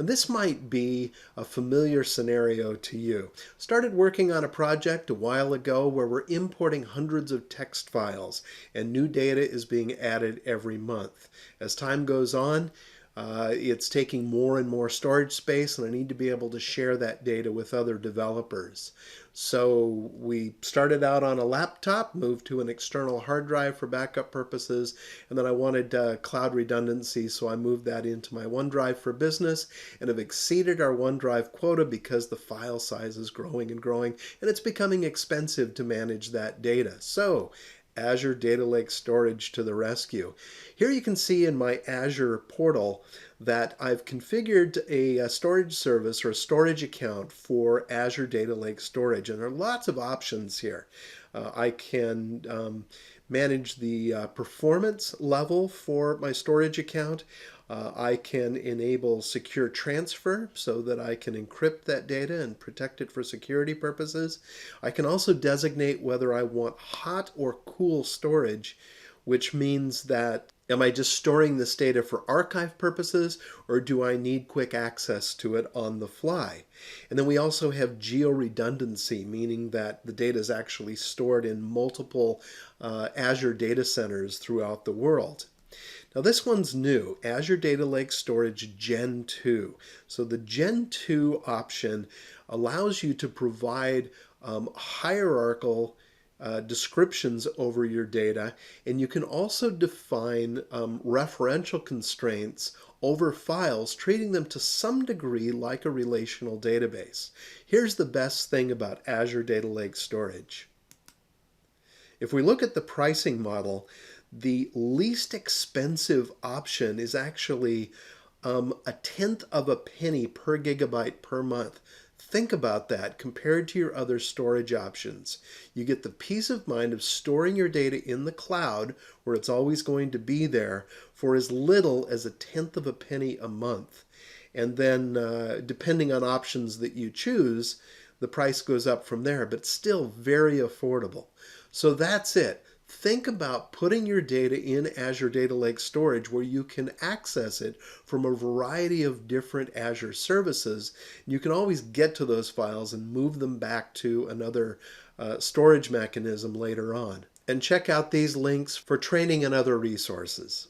And this might be a familiar scenario to you. Started working on a project a while ago where we're importing hundreds of text files and new data is being added every month. As time goes on, it's taking more and more storage space, and I need to be able to share that data with other developers. So we started out on a laptop, moved to an external hard drive for backup purposes, and then I wanted cloud redundancy, so I moved that into my OneDrive for Business, and have exceeded our OneDrive quota because the file size is growing and growing, and it's becoming expensive to manage that data. So Azure Data Lake Storage to the rescue. Here you can see in my Azure portal that I've configured a storage service or a storage account for Azure Data Lake Storage, and there are lots of options here. I can manage the performance level for my storage account. I can enable secure transfer so that I can encrypt that data and protect it for security purposes. I can also designate whether I want hot or cool storage, which means that am I just storing this data for archive purposes, or do I need quick access to it on the fly? And then we also have geo-redundancy, meaning that the data is actually stored in multiple Azure data centers throughout the world. Now this one's new, Azure Data Lake Storage Gen 2. So the Gen 2 option allows you to provide hierarchical descriptions over your data, and you can also define referential constraints over files, treating them to some degree like a relational database. Here's the best thing about Azure Data Lake Storage. If we look at the pricing model, the least expensive option is actually a tenth of a penny per gigabyte per month. Think about that compared to your other storage options. You get the peace of mind of storing your data in the cloud, where it's always going to be there, for as little as a tenth of a penny a month. And then depending on options that you choose, the price goes up from there, but still very affordable. So that's it. Think about putting your data in Azure Data Lake Storage, where you can access it from a variety of different Azure services. You can always get to those files and move them back to another storage mechanism later on. And check out these links for training and other resources.